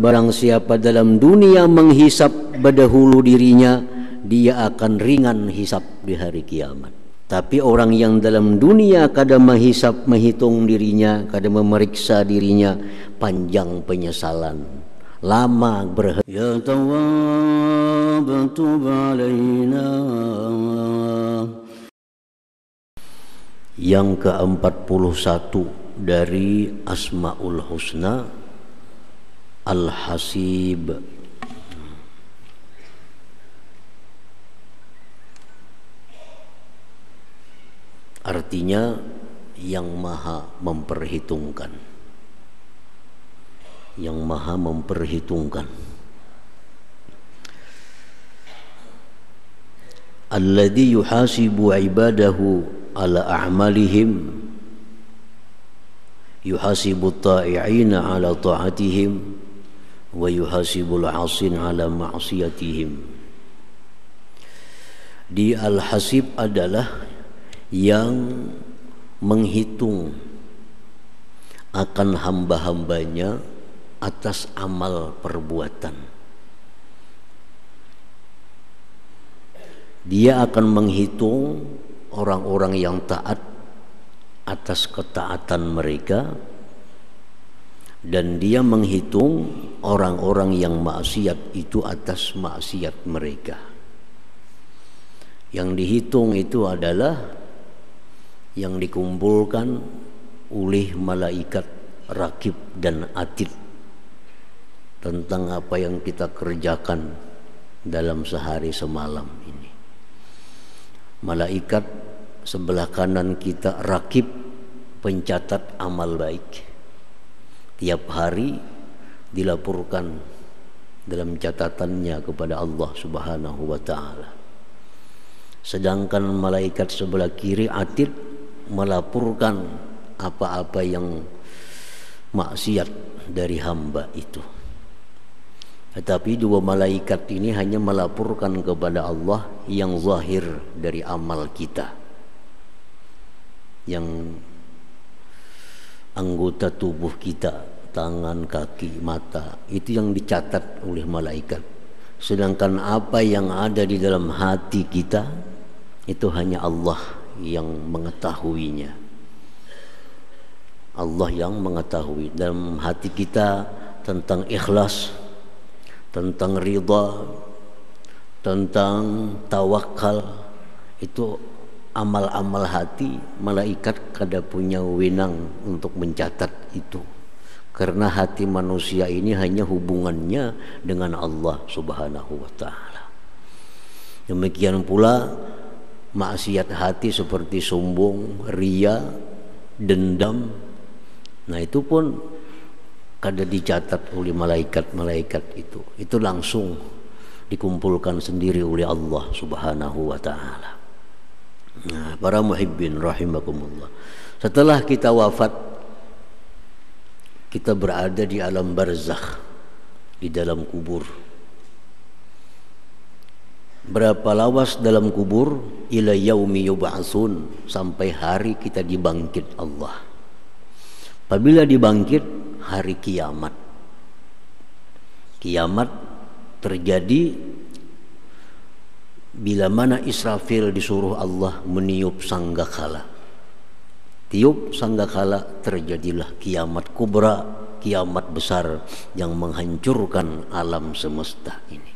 Barang siapa dalam dunia menghisap berdahulu dirinya, dia akan ringan hisap di hari kiamat. Tapi orang yang dalam dunia kadang menghisap, menghitung dirinya, kadang memeriksa dirinya, panjang penyesalan, lama berhenti. Ya Tawwab tub alaina. Yang ke-41 dari Asmaul Husna, Al-Hasib. Artinya yang maha memperhitungkan, yang maha memperhitungkan. Alladzi yuhasibu ibadahu ala a'malihim, yuhasibu ta'i'ina ala ta'atihim, wa yuhasibul 'asin ala ma'siyatihim. Di Al-Hasib adalah yang menghitung akan hamba-hambanya atas amal perbuatan. Dia akan menghitung orang-orang yang taat atas ketaatan mereka, dan dia menghitung orang-orang yang maksiat itu atas maksiat mereka. Yang dihitung itu adalah yang dikumpulkan oleh malaikat rakib dan atid tentang apa yang kita kerjakan dalam sehari semalam ini. Malaikat sebelah kanan kita rakib, pencatat amal baik. Tiap hari dilaporkan dalam catatannya kepada Allah Subhanahu wa ta'ala. Sedangkan malaikat sebelah kiri atid melaporkan apa-apa yang maksiat dari hamba itu. Tetapi dua malaikat ini hanya melaporkan kepada Allah yang zahir dari amal kita, yang anggota tubuh kita, tangan, kaki, mata, itu yang dicatat oleh malaikat. Sedangkan apa yang ada di dalam hati kita itu hanya Allah yang mengetahuinya. Allah yang mengetahui dalam hati kita tentang ikhlas, tentang ridha, tentang tawakal. Itu amal-amal hati, malaikat kada punya wewenang untuk mencatat itu, karena hati manusia ini hanya hubungannya dengan Allah Subhanahu wa ta'ala. Demikian pula maksiat hati seperti sombong, riya, dendam, nah itu pun kada dicatat oleh malaikat-malaikat itu langsung dikumpulkan sendiri oleh Allah Subhanahu wa ta'ala. Nah, para muhibbin rahimakumullah, setelah kita wafat, kita berada di alam barzakh, di dalam kubur. Berapa lawas dalam kubur? Ila yaumi yub'atsun, sampai hari kita dibangkit Allah. Apabila dibangkit, hari kiamat. Kiamat terjadi bila mana Israfil disuruh Allah meniup sanggakala. Tiup sanggakala, terjadilah kiamat kubra, kiamat besar yang menghancurkan alam semesta ini.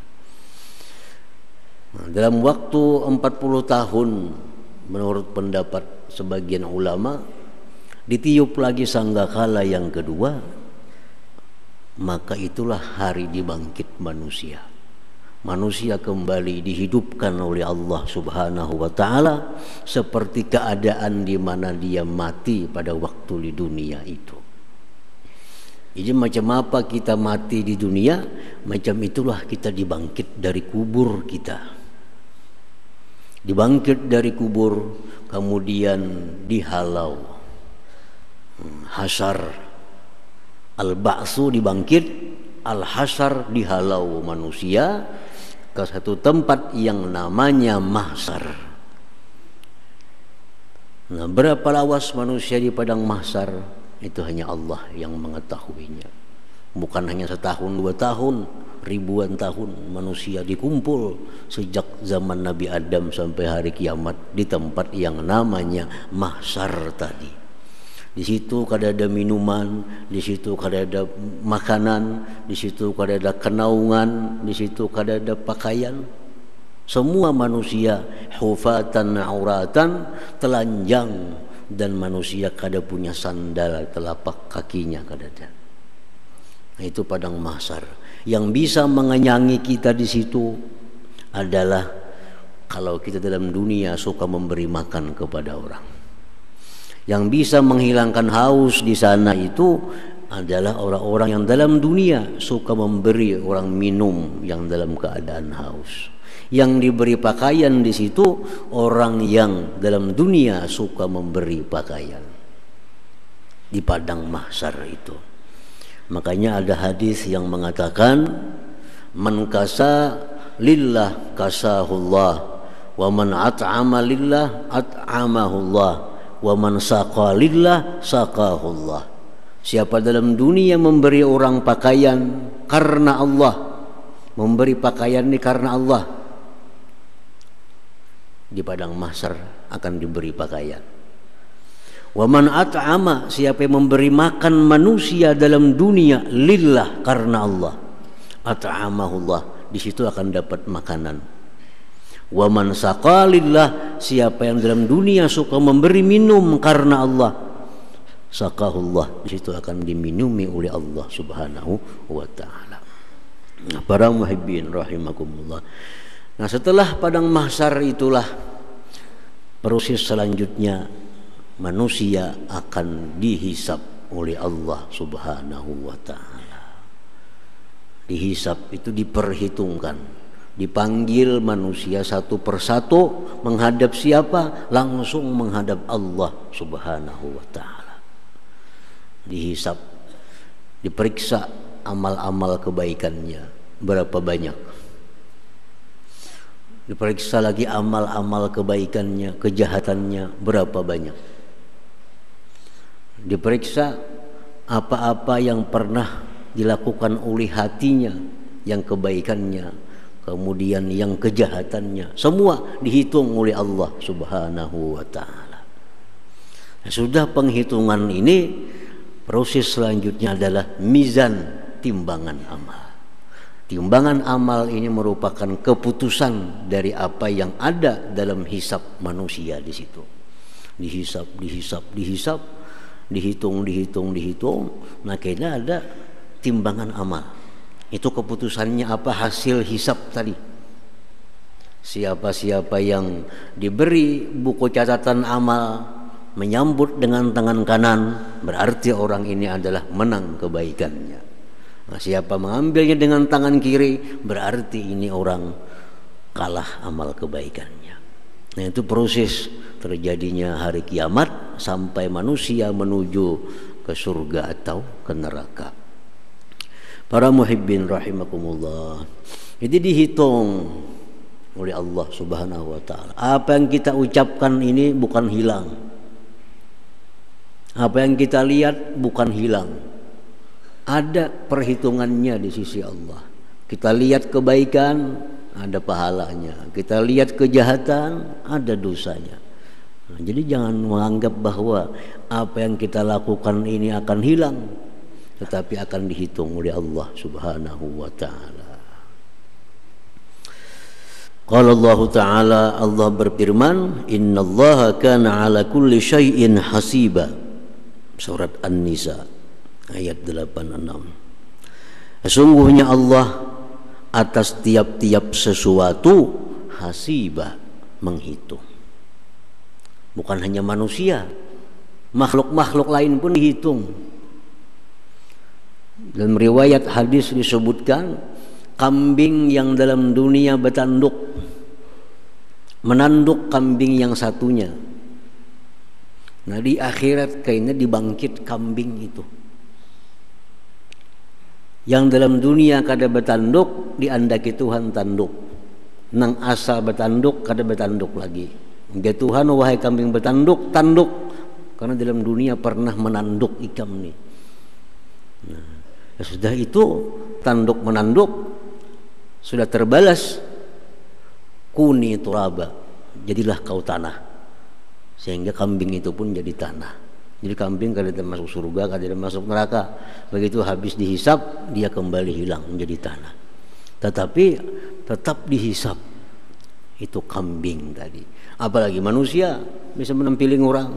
Nah, dalam waktu 40 tahun menurut pendapat sebagian ulama, ditiup lagi sanggakala yang kedua, maka itulah hari dibangkit manusia. Manusia kembali dihidupkan oleh Allah Subhanahu wa ta'ala seperti keadaan di mana dia mati pada waktu di dunia itu. Jadi macam apa kita mati di dunia, macam itulah kita dibangkit dari kubur kita. Dibangkit dari kubur, kemudian dihalau. Hasyar, al-ba'su dibangkit, al-hasyar dihalau manusia ke satu tempat yang namanya mahsyar. Nah, berapa lawas manusia di padang mahsyar itu hanya Allah yang mengetahuinya. Bukan hanya setahun 2 tahun, ribuan tahun manusia dikumpul sejak zaman Nabi Adam sampai hari kiamat di tempat yang namanya mahsyar tadi. Di situ kada ada minuman, di situ kada ada makanan, di situ kada ada kenaungan, di situ kada ada pakaian. Semua manusia hufatan auratan, telanjang, dan manusia kada punya sandal telapak kakinya kada ada. Nah, itu padang mahsyar. Yang bisa mengenyangi kita di situ adalah kalau kita dalam dunia suka memberi makan kepada orang. Yang bisa menghilangkan haus di sana itu adalah orang-orang yang dalam dunia suka memberi orang minum yang dalam keadaan haus. Yang diberi pakaian di situ orang yang dalam dunia suka memberi pakaian di padang mahsyar itu. Makanya ada hadis yang mengatakan man kasa lillah kasahullah wa man at'ama lillah at'amahullah wa man saqa lillah saqahullah. Siapa dalam dunia memberi orang pakaian karena Allah, memberi pakaian ini karena Allah, di padang mahsyar akan diberi pakaian. Wa man at'ama, siapa yang memberi makan manusia dalam dunia lillah karena Allah, at'amahullah, di situ akan dapat makanan. Wa man saqa lillah, siapa yang dalam dunia suka memberi minum karena Allah, saqahullah, di situ akan diminumi oleh Allah Subhanahu wa taala. Nah, para muhibbin rahimakumullah. Nah, setelah padang mahsyar itulah proses selanjutnya manusia akan dihisab oleh Allah Subhanahu wa taala. Dihisab itu diperhitungkan, dipanggil manusia satu persatu menghadap siapa? Langsung menghadap Allah Subhanahu wa taala. Dihisab, diperiksa amal-amal kebaikannya berapa banyak, diperiksa lagi amal-amal kebaikannya, kejahatannya berapa banyak, diperiksa apa-apa yang pernah dilakukan oleh hatinya, yang kebaikannya, kemudian yang kejahatannya, semua dihitung oleh Allah Subhanahu wa taala. Nah, sudah penghitungan ini, proses selanjutnya adalah mizan, timbangan amal. Timbangan amal ini merupakan keputusan dari apa yang ada dalam hisab manusia di situ. Dihisab, dihitung. Nah, kayaknya ada timbangan amal. Itu keputusannya apa? Hasil hisab tadi. Siapa-siapa yang diberi buku catatan amal menyambut dengan tangan kanan, berarti orang ini adalah menang kebaikannya. Nah, siapa mengambilnya dengan tangan kiri, berarti ini orang kalah amal kebaikannya. Nah, itu proses terjadinya hari kiamat sampai manusia menuju ke surga atau ke neraka. Para muhibbin rahimakumullah. Jadi dihitung oleh Allah Subhanahu wa taala. Apa yang kita ucapkan ini bukan hilang. Apa yang kita lihat bukan hilang. Ada perhitungannya di sisi Allah. Kita lihat kebaikan, ada pahalanya. Kita lihat kejahatan, ada dosanya. Nah, jadi jangan menganggap bahwa apa yang kita lakukan ini akan hilang, tetapi akan dihitung oleh Allah Subhanahu wa taala. Qala Allah taala, Allah berfirman, innallaha kana ala kulli syai'in hasiba. Surat An-Nisa ayat 86. Sesungguhnya Allah atas tiap-tiap sesuatu hasiba, menghitung. Bukan hanya manusia, makhluk-makhluk lain pun dihitung. Dalam riwayat hadis disebutkan, kambing yang dalam dunia bertanduk menanduk kambing yang satunya. Nah, di akhirat kayaknya dibangkit kambing itu. Yang dalam dunia kada bertanduk, diandaki Tuhan tanduk. Nang asa bertanduk, kada bertanduk lagi. Ya Tuhan, wahai kambing bertanduk, tanduk. Karena dalam dunia pernah menanduk ikam nih. Nah, Ya sudah, itu tanduk menanduk sudah terbalas. Kuni turaba, jadilah kau tanah. Sehingga kambing itu pun jadi tanah. Jadi kambing kada masuk surga, kada masuk neraka. Begitu habis dihisap, dia kembali hilang menjadi tanah. Tetapi tetap dihisap itu kambing tadi. Apalagi manusia bisa menampiling orang,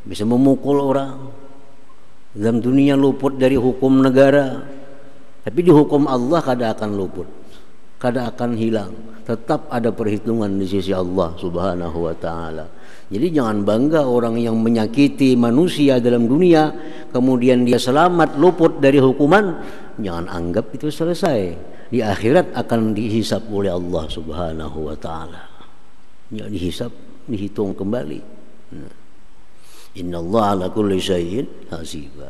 bisa memukul orang. Dalam dunia luput dari hukum negara, tapi di hukum Allah kada akan luput, kada akan hilang. Tetap ada perhitungan di sisi Allah Subhanahu wa ta'ala. Jadi jangan bangga orang yang menyakiti manusia dalam dunia kemudian dia selamat luput dari hukuman, jangan anggap itu selesai. Di akhirat akan dihisap oleh Allah Subhanahu wa ta'ala. Ya, dihisap, dihitung kembali. Innallaha ala kulli syai'in hasiba.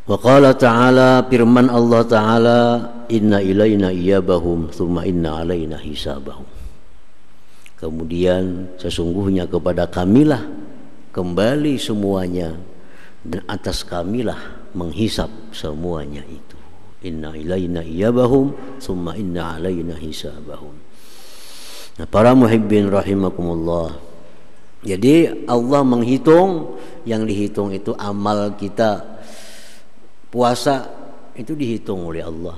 Wa qala ta'ala, firman Allah ta'ala, inna ilaina iyabahum thumma inna alaina hisabahum. Kemudian sesungguhnya kepada kamilah kembali semuanya, dan atas kamilah menghisap semuanya itu. Inna ilaina iyabahum thumma inna alaina hisabahum. Nah, para muhibbin rahimakumullah, jadi Allah menghitung, yang dihitung itu amal kita. Puasa itu dihitung oleh Allah.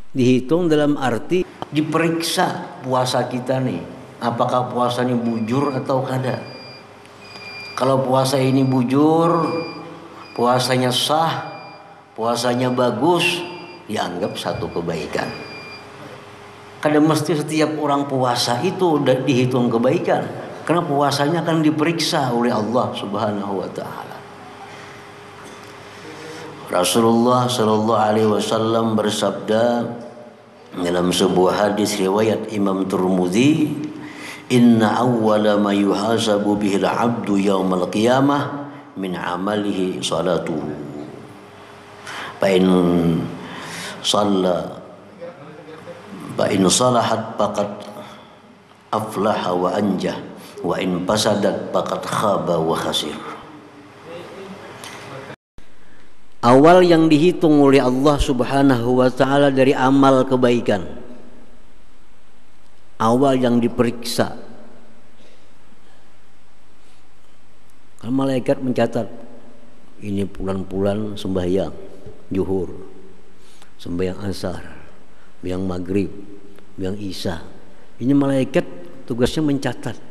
Dihitung dalam arti diperiksa puasa kita nih, apakah puasanya bujur atau kada. Kalau puasa ini bujur, puasanya sah, puasanya bagus, dianggap satu kebaikan. Kada mesti setiap orang puasa itu dihitung kebaikan, karena puasanya akan diperiksa oleh Allah Subhanahu wa ta'ala. Rasulullah sallallahu alaihi wasallam bersabda dalam sebuah hadis riwayat Imam Tirmidzi, inna awwala ma yuhasabu bihil 'abdu yaumal qiyamah min 'amalihi salatuhu. Fa in salahat faqad aflaha wa anjah, wa in fasadat faqad khaba wa khasir. Awal yang dihitung oleh Allah Subhanahu wa ta'ala dari amal kebaikan, awal yang diperiksa. Kan malaikat mencatat, ini bulan-bulan sembahyang zuhur, sembahyang asar, sembahyang maghrib, sembahyang isya. Ini malaikat tugasnya mencatat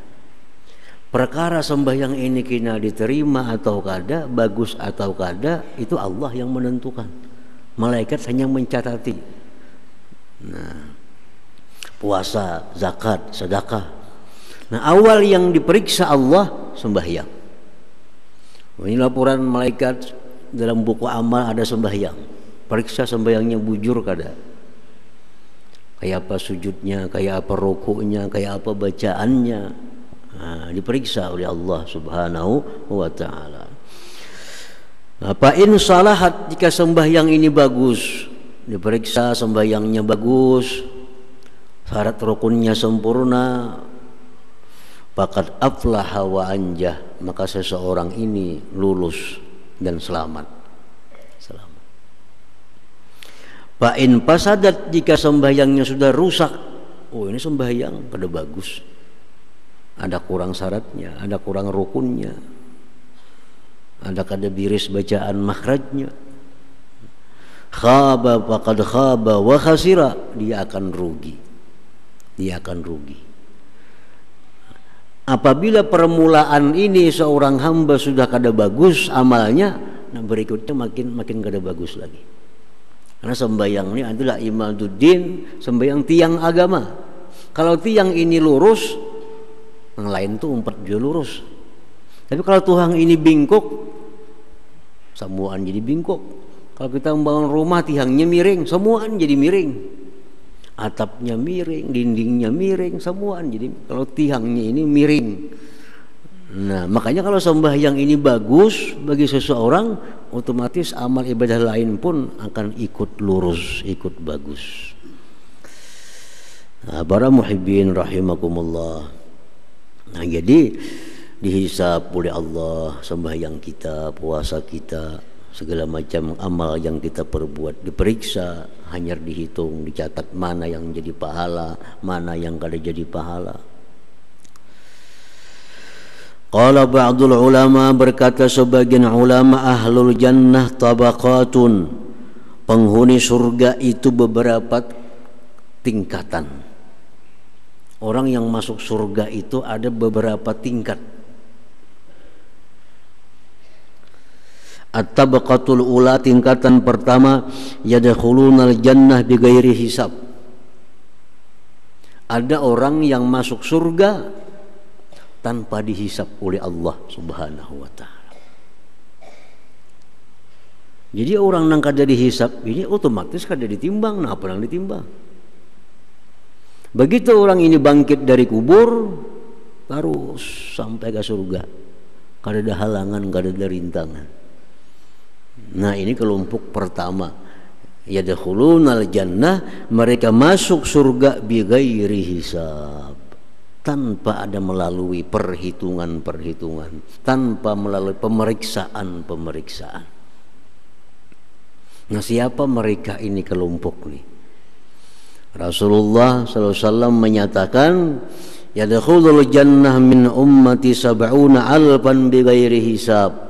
perkara sembahyang ini kena diterima atau kada, bagus atau kada, itu Allah yang menentukan. Malaikat hanya mencatati. Nah, puasa, zakat, sedekah. Nah, awal yang diperiksa Allah sembahyang. Ini laporan malaikat dalam buku amal ada sembahyang. Periksa sembahyangnya bujur kada. Kayak apa sujudnya, kayak apa rukuknya, kayak apa bacaannya. Nah, diperiksa oleh Allah Subhanahu wa ta'ala. Apa in salahat, jika sembahyang ini bagus, diperiksa sembahyangnya bagus, syarat rukunnya sempurna, faqad aflaha wa anjah, maka seseorang ini lulus dan selamat. Selamat. Fa in fasadat, jika sembahyangnya sudah rusak, oh ini sembahyang kada bagus, ada kurang syaratnya, ada kurang rukunnya, ada kada biris bacaan makhrajnya, khaba faqad khaba wa khasira, dia akan rugi. Dia akan rugi. Apabila permulaan ini seorang hamba sudah kada bagus amalnya, nah berikutnya makin kada bagus lagi. Karena sembahyang ini adalah imaduddin, sembahyang tiang agama. Kalau tiang ini lurus, yang lain tuh umpat juga lurus. Tapi kalau tuang ini bingkok, semuaan jadi bingkok. Kalau kita membangun rumah tiangnya miring, semuaan jadi miring. Atapnya miring, dindingnya miring, semuaan jadi. Kalau tiangnya ini miring. Nah, makanya kalau sembahyang ini bagus bagi seseorang, otomatis amal ibadah lain pun akan ikut lurus, ikut bagus. Nah, para muhibbin rahimakumullah. Nah, jadi dihisab oleh Allah sembahyang kita, puasa kita, segala macam amal yang kita perbuat diperiksa, hanya dihitung, dicatat mana yang jadi pahala, mana yang kada jadi pahala. Qala ba'dul ulama, berkata sebagian ulama, ahlul jannah tabaqatun, penghuni surga itu beberapa tingkatan. Orang yang masuk surga itu ada beberapa tingkat. At-tabaqatul ula, tingkatan pertama, yadkhulunal jannah bighairi hisab. Ada orang yang masuk surga tanpa dihisab oleh Allah Subhanahu wa taala. Jadi orang nang kada dihisab ini otomatis kada ditimbang. Nah, apa yang ditimbang? Begitu orang ini bangkit dari kubur, baru sampai ke surga. Kada ada halangan, kada ada rintangan. Nah, ini kelompok pertama, yadkhulunal jannah, mereka masuk surga bighairi hisab, tanpa ada melalui perhitungan-perhitungan, tanpa melalui pemeriksaan-pemeriksaan. Nah, siapa mereka ini kelompok nih? Rasulullah SAW menyatakan, yadkhulul jannah min ummati sab'una alfan bighairi hisab.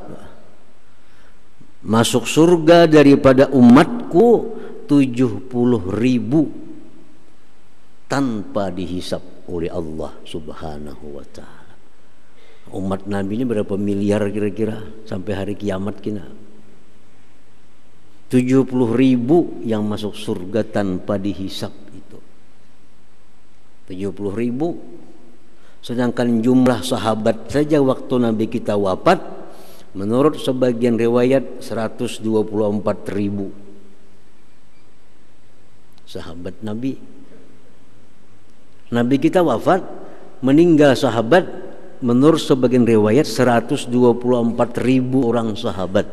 Masuk surga daripada umatku 70.000 tanpa dihisab oleh Allah Subhanahu wa taala. Umat Nabi ini berapa miliar kira-kira sampai hari kiamat kina? 70.000 yang masuk surga tanpa dihisab itu. 70.000. Sedangkan jumlah sahabat saja waktu Nabi kita wafat, menurut sebagian riwayat 124.000 sahabat Nabi. Nabi kita wafat, meninggal sahabat, menurut sebagian riwayat 124.000 orang sahabat.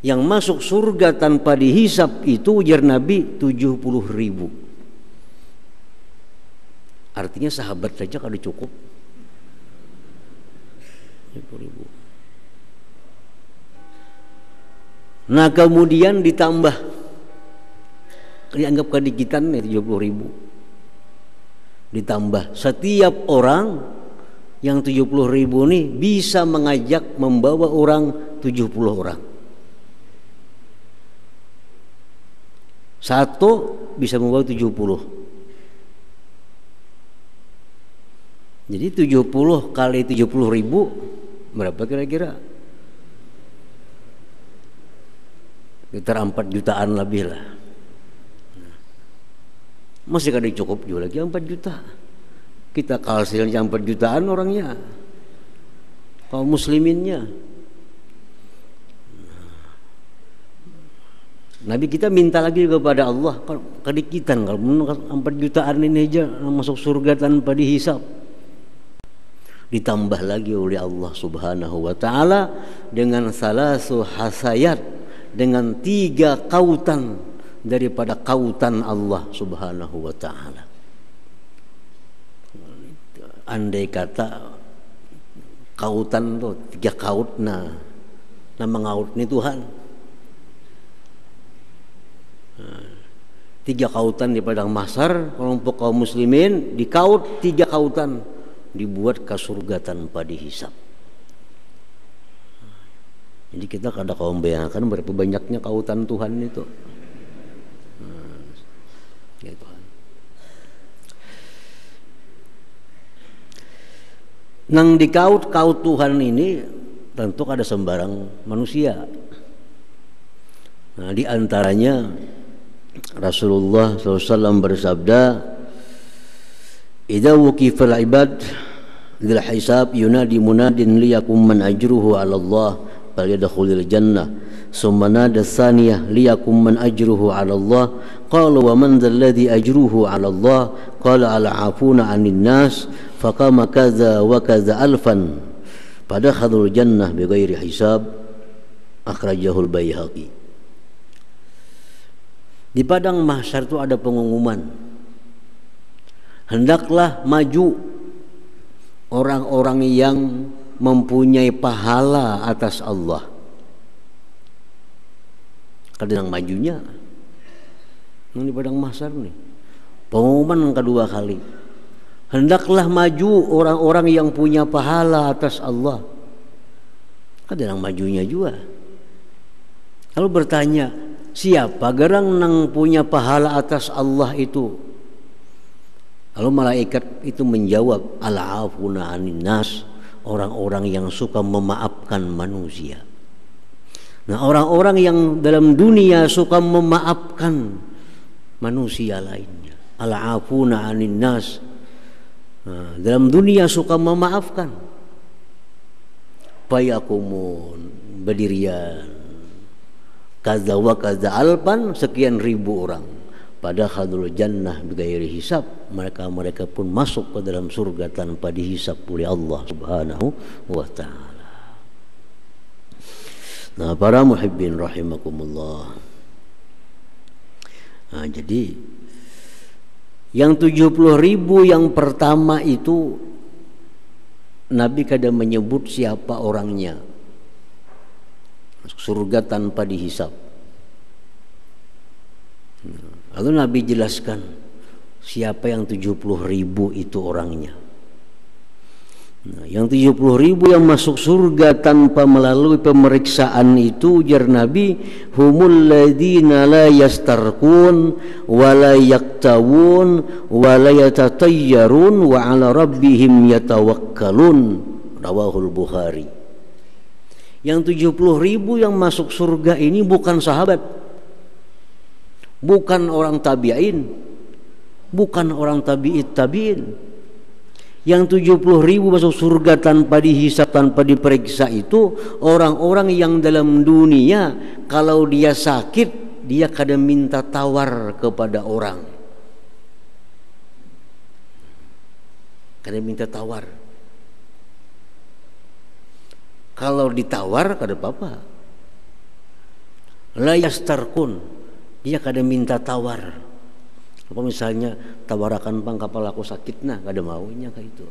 Yang masuk surga tanpa dihisab itu ujar Nabi 70.000. Artinya sahabat saja kada cukup. 70.000. Nah, kemudian ditambah, dianggap kedikitan 70.000. Ditambah setiap orang yang 70.000 ini bisa mengajak membawa orang 70 orang. Satu bisa membawa 70. Jadi 70 kali 70.000 berapa kira-kira? Sekitar 4 jutaan lebih lah. Masih kada cukup juga lagi 4 juta. Kita kalsilnya 4 jutaan orangnya, kaum musliminnya. Nabi kita minta lagi kepada Allah, kedikitan kalau 4 jutaan ini aja masuk surga tanpa dihisab. Ditambah lagi oleh Allah Subhanahu wa taala dengan salasu hasayat, dengan 3 kautan daripada kautan Allah Subhanahu wa taala. Andai kata kautan tuh 3 kaut, nah mengaut ni Tuhan. 3 kautan di padang mahsyar, kelompok kaum muslimin dikaut 3 kautan, dibuat ke surga tanpa dihisab. Jadi kita kada kaum bayangkan berapa banyaknya kautan Tuhan itu. Ya Tuhan. Nang dikaut-kaut Tuhan ini tentu kada sembarang manusia. Nah, di antaranya Rasulullah SAW bersabda, idza wukifal ibad lil hisab yunadi munadin liyakum man ajruhu 'ala Allah falyadkhulil jannah summa nada tsaniyah liyakum man ajruhu 'ala Allah qalu wa man dzalladzi ajruhu 'ala Allah qala al-'afuna 'anil nas faqama kadza wa kadza alfan fadakhalul jannah bighairi hisab akhrajahul Baihaqi. Di padang mahsyar itu ada pengumuman, hendaklah maju orang-orang yang mempunyai pahala atas Allah. Kadang majunya ini padang mahsyar nih, pengumuman kedua kali, hendaklah maju orang-orang yang punya pahala atas Allah. Kadang majunya juga. Lalu bertanya, siapa gerang nang punya pahala atas Allah itu? Lalu malaikat itu menjawab, al-afuna anin nas, orang-orang yang suka memaafkan manusia. Nah, orang-orang yang dalam dunia suka memaafkan manusia lainnya, al-afuna anin nas, nah, dalam dunia suka memaafkan. Fayakumun, berdirian kaza wa kaza alpan, sekian ribu orang, pada khadul jannah bighairi hisab, mereka pun masuk ke dalam surga tanpa dihisab oleh Allah Subhanahu wa ta'ala. Nah, para muhibbin rahimakumullah. Nah, jadi yang 70.000 yang pertama itu Nabi kadang menyebut siapa orangnya, surga tanpa dihisab. Lalu Nabi jelaskan siapa yang 70.000 itu orangnya. Nah, yang 70.000 yang masuk surga tanpa melalui pemeriksaan itu, ujar Nabi, humul ladina la yastarqun wa la yaktawun wa la yatatayyarun wa ala rabbihim yatawakkalun, rawahul Bukhari. Yang 70.000 yang masuk surga ini bukan sahabat, bukan orang tabi'in, bukan orang tabi'it tabi'in. Yang 70.000 masuk surga tanpa dihisab, tanpa diperiksa itu orang-orang yang dalam dunia kalau dia sakit dia kadang minta tawar kepada orang, kadang minta tawar. Kalau ditawar kada apa-apa. La yastarkun, dia kadang minta tawar. Apa misalnya, tawarakan pang kapal aku sakit, nah kada maunya kayak itu.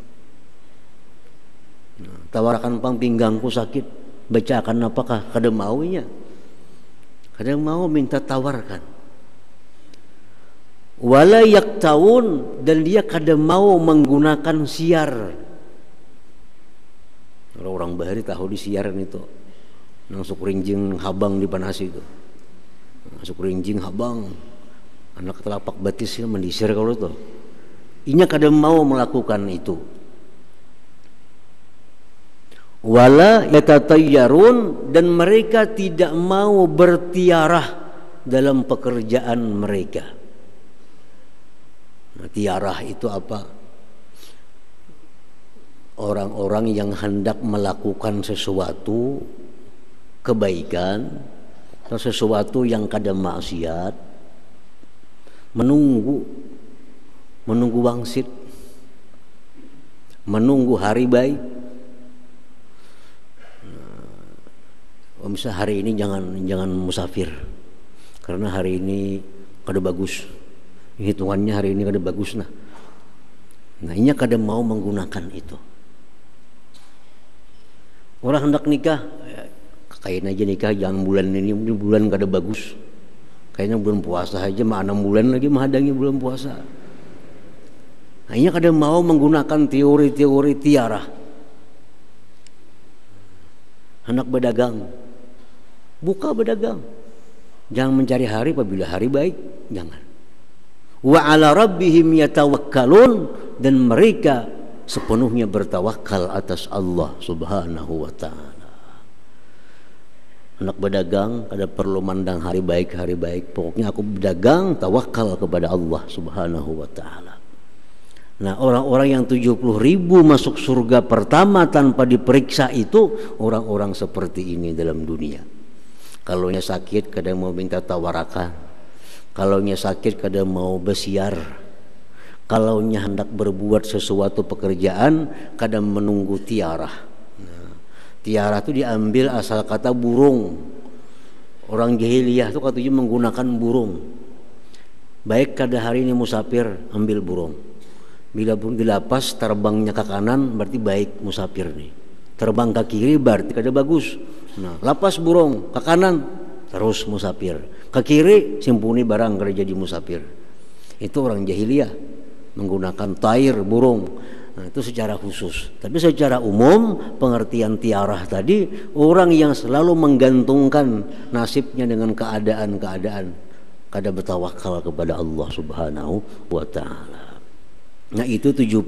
Nah, tawarakan pang pinggangku sakit, bacakan apakah, kada maunya. Kadang mau minta tawarkan. Wala yaktawun, dan dia kada mau menggunakan siar. Kalau orang bahari tahu di siaran itu, langsung rinjing habang di panasi itu, langsung rinjing habang, anak telapak batisnya mendisir kalau itu. Inya kadang mau melakukan itu. Wala yatatayyarun, dan mereka tidak mau bertiarah dalam pekerjaan mereka. Nah, tiarah itu apa? Orang-orang yang hendak melakukan sesuatu kebaikan atau sesuatu yang kada maksiat, menunggu wangsit, menunggu hari baik. Misalnya hari ini jangan musafir karena hari ini kada bagus, hitungannya hari ini kada bagus. Nah ini kada mau menggunakan itu. Orang hendak nikah, kain aja nikah jangan bulan ini bulan kada bagus, kayaknya bulan puasa aja mah 6 bulan lagi menghadangi bulan puasa. Hanya kada mau menggunakan teori-teori tiara. Hendak berdagang, buka berdagang, jangan mencari hari apabila hari baik, jangan. Wa ala rabbihim yatawakkalun, dan mereka sepenuhnya bertawakal atas Allah Subhanahu wa ta'ala. Hendak berdagang kada perlu mandang hari baik, pokoknya aku berdagang tawakal kepada Allah Subhanahu wa ta'ala. Nah, orang-orang yang 70.000 masuk surga pertama tanpa diperiksa itu orang-orang seperti ini dalam dunia. Kalau nya sakit kadang mau minta tawarakan, kalau nya sakit kadang mau besiar, kalau nya hendak berbuat sesuatu pekerjaan kadang menunggu tiarah. Nah, tiarah itu diambil asal kata burung. Orang jahiliyah itu katanya menggunakan burung. Baik kada hari ini musafir ambil burung, Bila pun dilapas terbangnya ke kanan berarti baik musafir nih. Terbang ke kiri berarti kada bagus. Nah, lapas burung ke kanan terus musafir. Ke kiri simpuni barang kada jadi musafir. Itu orang jahiliyah menggunakan tair burung. Nah, itu secara khusus. Tapi secara umum pengertian tiarah tadi orang yang selalu menggantungkan nasibnya dengan keadaan-keadaan, kada bertawakal kepada Allah Subhanahu wa taala. Nah, itu 70.000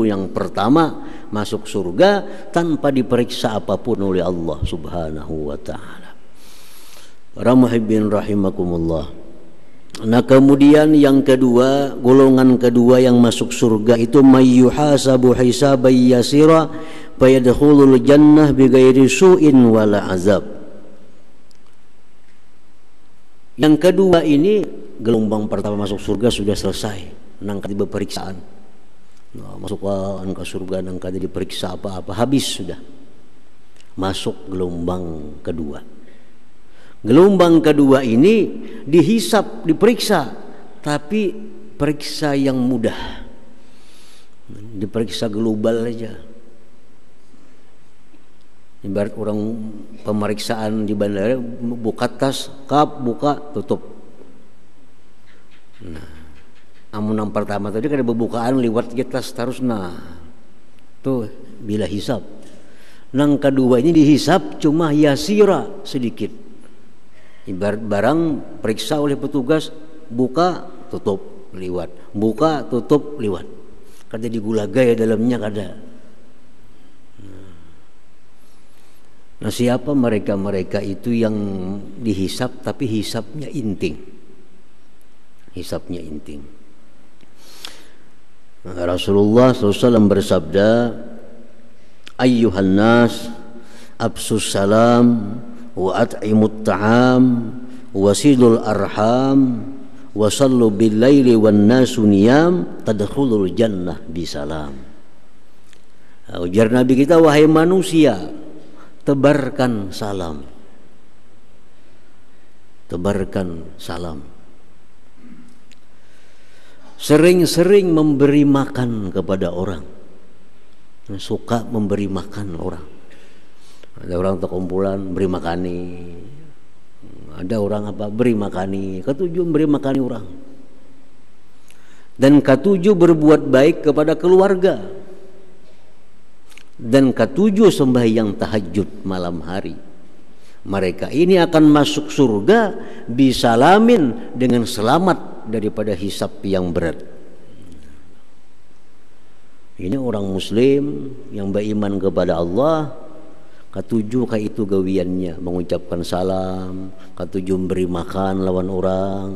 yang pertama masuk surga tanpa diperiksa apapun oleh Allah Subhanahu wa taala. Para muhibbin rahimakumullah. Nah, kemudian yang kedua, golongan kedua yang masuk surga itu mayyuhasabu hisaban yasira fayadkhulul jannah bighairi su'in wala azab. Yang kedua ini gelombang pertama masuk surga sudah selesai. Nangka di pemeriksaan, nah, masuk ke surga nangka diperiksa apa-apa habis sudah. Masuk gelombang kedua. Gelombang kedua ini dihisap, diperiksa, tapi periksa yang mudah. Diperiksa global aja. Ibarat orang pemeriksaan di bandara, buka tas, kap, buka, tutup. Nah, amun yang pertama tadi kan ada pembukaan liwat kita terus, nah tuh bila hisap. Nang kedua ini dihisap cuma yasira sedikit. Ibarat barang periksa oleh petugas, buka tutup liwat, buka tutup liwat. Kada digulagai dalamnya kada. Nah, siapa mereka itu yang dihisap tapi hisapnya inting. Hisapnya inting. Rasulullah SAW bersabda, ayyuhan nas absus salam wa at'imut ta'am wasilul arham wasallu bil laili wan nasu niyam tadkhulul jannah bisalam. Ujar Nabi kita, wahai manusia, tebarkan salam, tebarkan salam. Sering-sering memberi makan kepada orang. Suka memberi makan orang. Ada orang terkumpulan beri makani. Ada orang beri makani. Ketujuh beri makani orang. Dan ketujuh berbuat baik kepada keluarga. Dan ketujuh sembahyang tahajud malam hari. Mereka ini akan masuk surga bisalamin, dengan selamat daripada hisab yang berat. Ini orang muslim yang beriman kepada Allah. Ketujuh kayak itu gawiannya, mengucapkan salam, ketujuh memberi makan lawan orang,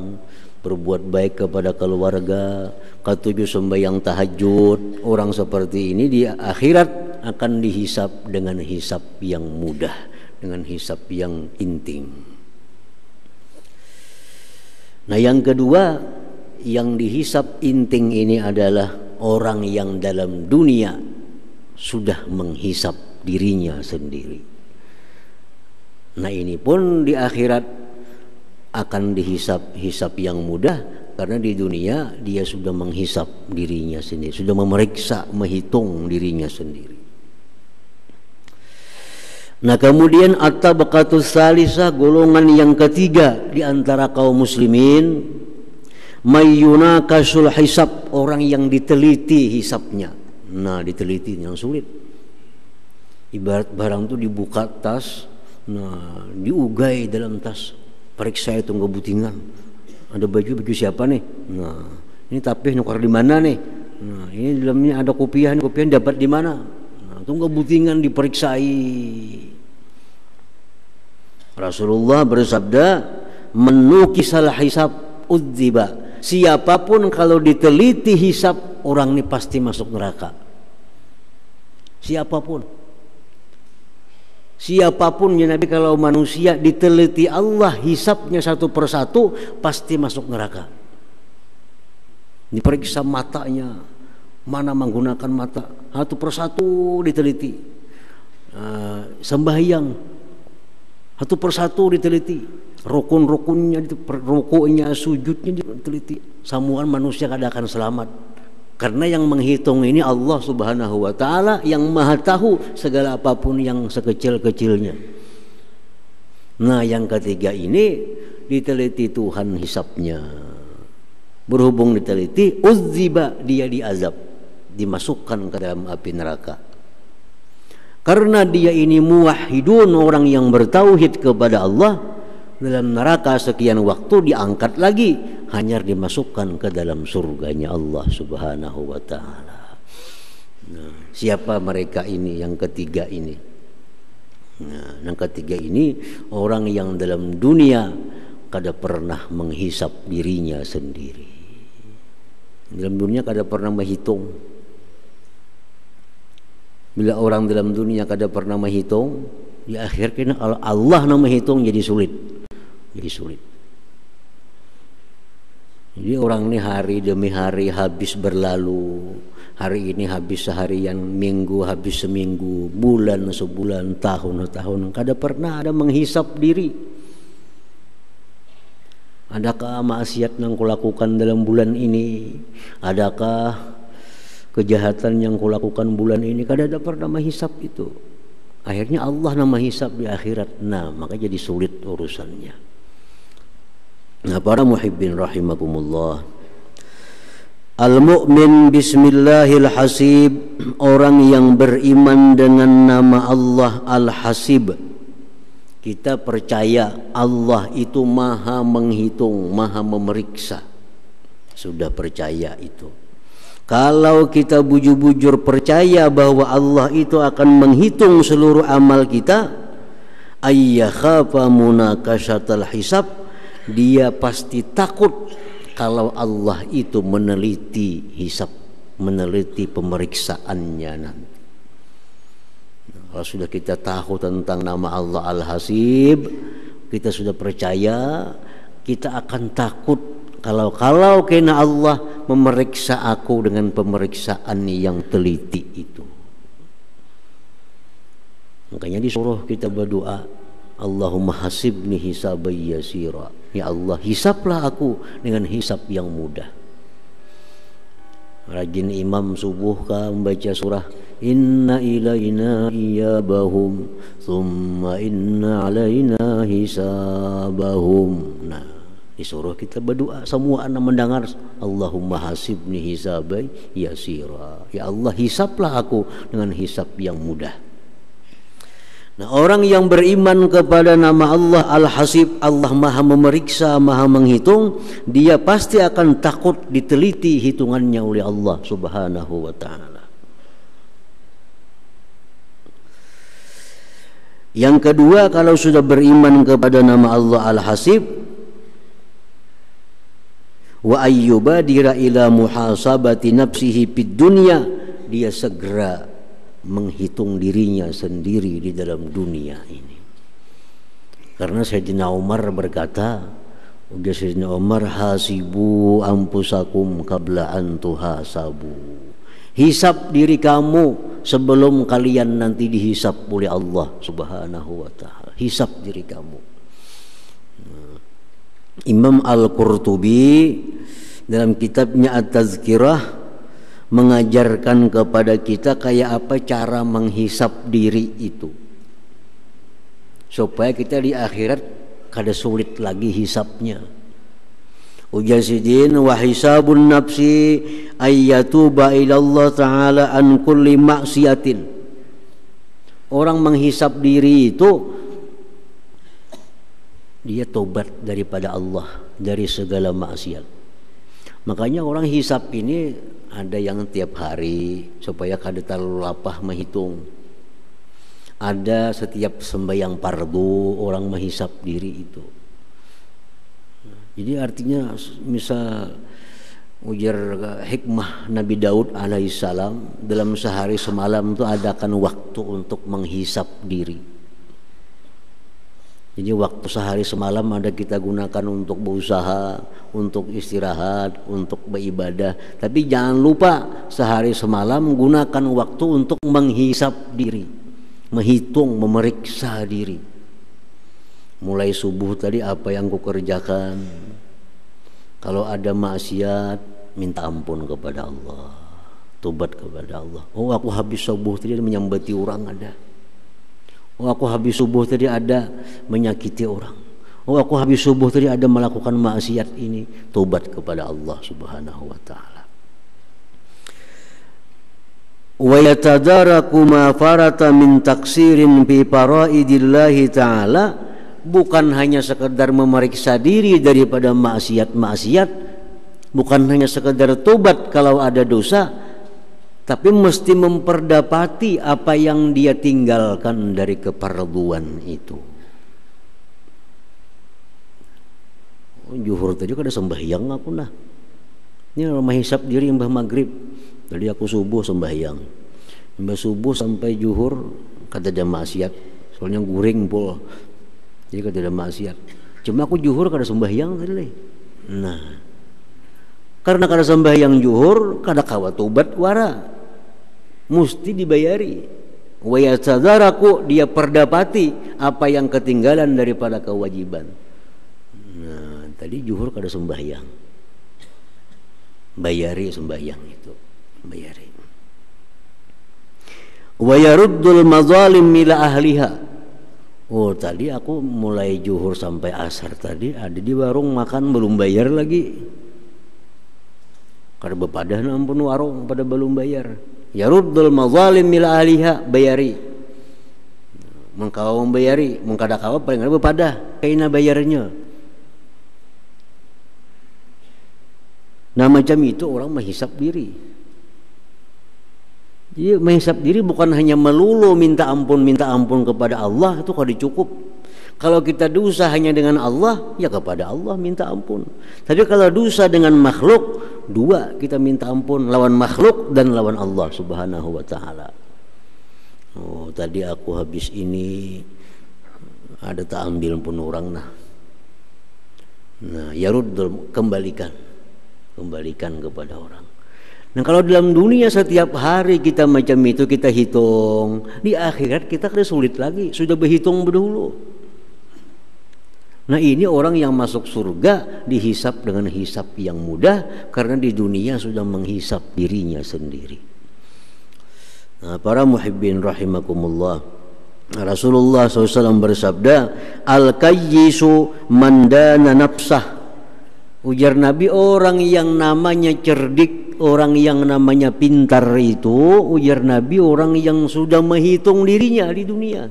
berbuat baik kepada keluarga, ketujuh sembahyang tahajud. Orang seperti ini di akhirat akan dihisab dengan hisab yang mudah, dengan hisab yang intim. Nah, yang kedua yang dihisap inting ini adalah orang yang dalam dunia sudah menghisap dirinya sendiri. Nah, ini pun di akhirat akan dihisap yang mudah, karena di dunia dia sudah menghisap dirinya sendiri, sudah memeriksa, menghitung dirinya sendiri. Nah, kemudian at-tabaqatus salisah, golongan yang ketiga di antara kaum muslimin, mayyunakasul hisab, orang yang diteliti hisabnya. Nah, diteliti yang sulit. Ibarat barang itu dibuka tas, nah diugai dalam tas, periksa itu ngebutingan. Ada baju siapa nih? Nah, ini tapih nukar di mana nih? Nah, ini dalamnya ada kopiah dapat di mana? Nah, itu ngebutingan diperiksai. Rasulullah bersabda, menukisal hisab udziba, siapapun kalau diteliti hisab orang ini pasti masuk neraka. Siapapun ya Nabi, kalau manusia diteliti Allah hisabnya satu persatu pasti masuk neraka. Diperiksa matanya, mana menggunakan mata, satu persatu diteliti. Sembahyang satu persatu diteliti, rukun-rukunnya, rukuknya, sujudnya diteliti. Semua manusia kada akan selamat Karena yang menghitung ini Allah Subhanahu wa taala yang Maha tahu segala apapun yang sekecil-kecilnya. Nah, yang ketiga ini diteliti Tuhan hisabnya. Berhubung diteliti, uzziba, dia diazab, dimasukkan ke dalam api neraka. Karena dia ini muwahhidun, orang yang bertauhid kepada Allah, dalam neraka sekian waktu diangkat lagi, hanya dimasukkan ke dalam surganya Allah Subhanahu wa taala. Nah, siapa mereka ini yang ketiga ini? Nah, yang ketiga ini orang yang dalam dunia kada pernah menghisap dirinya sendiri. Dalam dunia kada pernah menghitung. Bila orang dalam dunia kada pernah menghitung, di akhir kena Allah nama menghitung jadi sulit. Jadi sulit. Jadi orang ini hari demi hari habis berlalu. Hari ini habis seharian, minggu habis seminggu, bulan sebulan, tahun setahun. Kada pernah ada menghisap diri. Adakah maksiat yang kulakukan dalam bulan ini? Adakah kejahatan yang kulakukan bulan ini? Kada ada pernah menghisap itu. Akhirnya Allah nama hisap di akhirat. Nah, maka jadi sulit urusannya. Nah, para muhibbin rahimakumullah, al-mu'min bismillahil hasib, orang yang beriman dengan nama Allah al-hasib. Kita percaya Allah itu maha menghitung, maha memeriksa. Sudah percaya itu. Kalau kita bujur-bujur percaya bahwa Allah itu akan menghitung seluruh amal kita, ayyakhafa munakashatal hisab, dia pasti takut kalau Allah itu meneliti hisab, meneliti pemeriksaannya nanti. Kalau sudah kita tahu tentang nama Allah Al-Hasib, kita sudah percaya, kita akan takut kalau kena Allah memeriksa aku dengan pemeriksaan yang teliti itu. Makanya disuruh kita berdoa, Allahumma hasibni hisaban yasira. Ya Allah, hisaplah aku dengan hisap yang mudah. Rajin imam subuh kah membaca surah Inna ilaina iyabahum thumma inna alaina hisabahum. Nah, disuruh kita berdoa, semua anak mendengar, Allahumma hasibni hisaban yasira. Ya Allah, hisaplah aku dengan hisap yang mudah. Nah, orang yang beriman kepada nama Allah Al-Hasib, Allah maha memeriksa, maha menghitung, dia pasti akan takut diteliti hitungannya oleh Allah Subhanahu wa ta'ala. Yang kedua, kalau sudah beriman kepada nama Allah Al-Hasib, wa ayyubadira ila muhasabati nafsihi fid dunya, dia segera menghitung dirinya sendiri di dalam dunia ini. Karena Sayyidina Umar berkata, ujar Sayyidina Umar, hasibu ampusakum qabla an tuhasabu. Hisab diri kamu sebelum kalian nanti dihisab oleh Allah Subhanahu wa ta'ala. Hisab diri kamu. Imam Al-Qurtubi dalam kitabnya At-Tazkirah mengajarkan kepada kita kayak apa cara menghisap diri itu, supaya kita di akhirat kada sulit lagi hisapnya. Ujasidin wa hisabun nafsi ayyatuba ilallah ta'ala an kulli maksiatin. Orang menghisap diri itu dia tobat daripada Allah dari segala maksiat. Makanya orang hisap ini ada yang tiap hari supaya kada terlalu lapah menghitung. Ada setiap sembahyang fardu orang menghisap diri itu. Jadi artinya misal ujar hikmah Nabi Daud alaihissalam, dalam sehari semalam itu adakan waktu untuk menghisap diri. Jadi waktu sehari semalam ada kita gunakan untuk berusaha, untuk istirahat, untuk beribadah. Tapi jangan lupa sehari semalam gunakan waktu untuk menghisap diri, menghitung, memeriksa diri. Mulai subuh tadi apa yang kukerjakan. Kalau ada maksiat, minta ampun kepada Allah. tobat kepada Allah. Oh, aku habis subuh tadi menyambati orang ada. Oh, aku habis subuh tadi ada menyakiti orang. Oh, aku habis subuh tadi ada melakukan maksiat ini. Tobat kepada Allah Subhanahu wa taala. Wa yatadaraku ma farata min taksirin fi faraidillahi ta'ala, bukan hanya sekedar memeriksa diri daripada maksiat-maksiat, bukan hanya sekedar tobat kalau ada dosa, tapi mesti memperdapati apa yang dia tinggalkan dari keparduan itu. Juhur tadi kada sembahyang aku nah. Ini rumah hisap diri mbah maghrib. Tadi aku subuh sembahyang. Mbah subuh sampai juhur kada ada maksiat. Soalnya guring pol. Jadi kada ada maksiat. Cuma aku juhur kada sembahyang tadi. Nah, karena kada sembahyang juhur kada kawa tobat wara. Mesti dibayari. Wa yatadzaraku, dia perdapati apa yang ketinggalan daripada kewajiban. Nah, tadi juhur kada sembahyang. Bayari sembahyang itu. Bayari. Wa yaruddul mazalim ila ahliha. Oh, tadi aku mulai juhur sampai asar tadi ada di warung makan belum bayar lagi. Kada bepadah ampun warung pada belum bayar. Yaruddul mazalim ila ahliha, bayari. Mengkawa membayari, mengkada kawa paling ada bepadah kaina bayarnya. Nah, macam itu orang menghisap diri. Jadi menghisap diri bukan hanya melulu minta ampun kepada Allah, itu kada cukup. Kalau kita dosa hanya dengan Allah, ya kepada Allah minta ampun. Tapi kalau dosa dengan makhluk, dua kita minta ampun, lawan makhluk dan lawan Allah Subhanahu wa taala. Oh, tadi aku habis ini ada tak ambil pun orang nah. Nah, yaruddul, kembalikan kepada orang. Nah, kalau dalam dunia setiap hari kita macam itu kita hitung, di akhirat kita kada sulit lagi, sudah berhitung berdahulu. Nah, ini orang yang masuk surga dihisap dengan hisap yang mudah karena di dunia sudah menghisap dirinya sendiri. Nah, para muhibbin rahimakumullah, Rasulullah SAW bersabda, al-kayyisu man dana nafsah. Ujar Nabi, orang yang namanya cerdik, orang yang namanya pintar itu, ujar Nabi, orang yang sudah menghitung dirinya di dunia.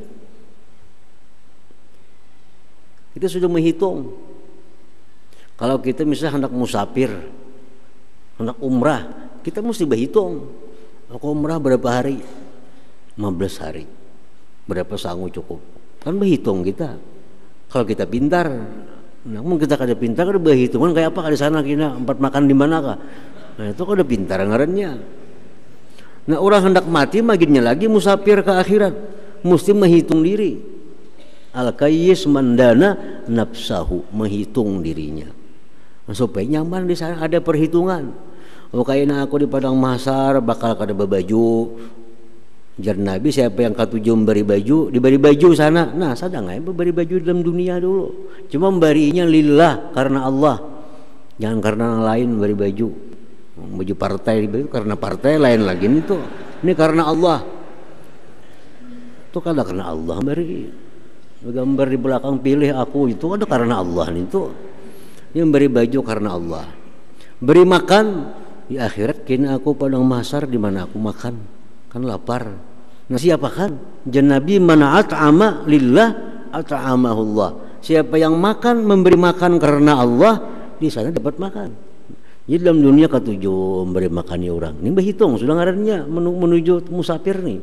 Kita sudah menghitung. Kalau kita misalnya hendak musafir, hendak umrah, kita mesti berhitung. Aku umrah berapa hari? 15 hari. Berapa sanggup cukup? Kan berhitung kita. Kalau kita pintar, namun kita kada pintar, kada berhitungan kayak apa di sana kita empat makan di mana kah? Nah, itu kada pintar ngarannya. Nah, orang hendak mati maginnya lagi musafir ke akhirat, mesti menghitung diri. Al-kayyis mandana nafsahu, menghitung dirinya. Nah, supaya nyaman di sana ada perhitungan. Oh, kayaknya aku di padang mahsyar bakal kada berbaju. Jar Nabi, siapa yang katuju memberi baju, diberi baju sana. Nah, sadang aja memberi baju dalam dunia dulu. Cuma memberinya lillah, karena Allah. Jangan karena yang lain memberi baju. Baju partai diberi karena partai lain lagi itu. Ini karena Allah. Itu kada karena Allah beri. Gambar di belakang pilih aku itu ada karena Allah itu. Ini memberi baju karena Allah. Beri makan di akhirat, kini aku padang mahsyar di mana aku makan. Kan lapar. Nah, siapa kan? Jan Nabi, mana at'ama lillah at'amahullah. Siapa yang makan, memberi makan karena Allah, di sana dapat makan. Jadi dalam dunia ketujuh memberi makan orang. Ini berhitung sudah ngarannya menuju musafir nih.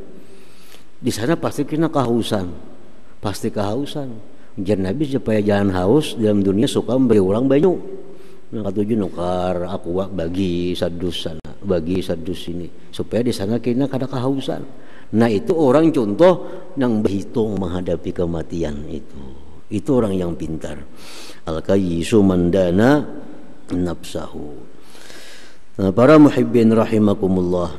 Di sana pasti kena kehausan. Pasti kehausan. Jan Nabi supaya jangan haus dalam dunia suka memberi orang banyak. Nah, ketujuh nukar aku bagi sadus sana, bagi sadus ini, supaya di sana kena kada kehausan. Nah, itu orang contoh yang berhitung menghadapi kematian itu. Itu orang yang pintar. Al-kayyisu mandana nafsahu. Nah, para muhibbin rahimakumullah,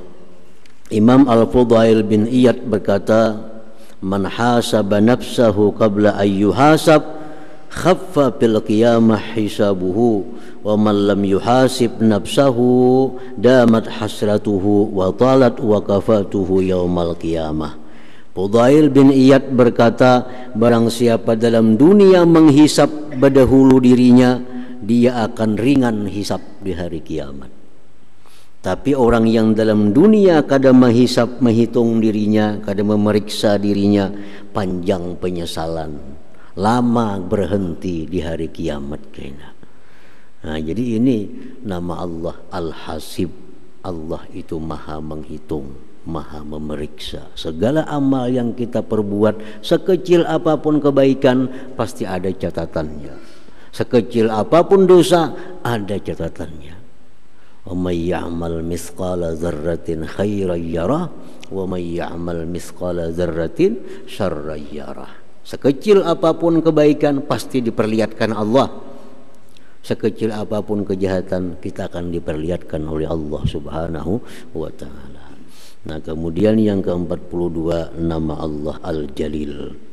Imam Al-Fudail bin Iyad berkata, man hasaba nafsahu qabla ayyuhasab khaffa fil qiyamah hisabuhu wa man lam yuhasib nafsahu damat hasratuhu wa talat waqafatuhu yaumal qiyamah. Fudail bin Iyad berkata, barang siapa dalam dunia menghisap berdahulu dirinya, dia akan ringan hisap di hari kiamat. Tapi orang yang dalam dunia kadang menghisap, menghitung dirinya, kadang memeriksa dirinya, panjang penyesalan, lama berhenti di hari kiamat kena. Nah, jadi ini nama Allah Al-Hasib. Allah itu maha menghitung, maha memeriksa. Segala amal yang kita perbuat, sekecil apapun kebaikan, pasti ada catatannya. Sekecil apapun dosa, ada catatannya. Wa may ya'mal mithqala dzarratin khairan yarah wa may ya'mal mithqala dzarratin syarran yarah. Sekecil apapun kebaikan pasti diperlihatkan Allah. Sekecil apapun kejahatan kita akan diperlihatkan oleh Allah Subhanahu wa taala. Nah, kemudian yang ke-42 nama Allah Al-Jalil.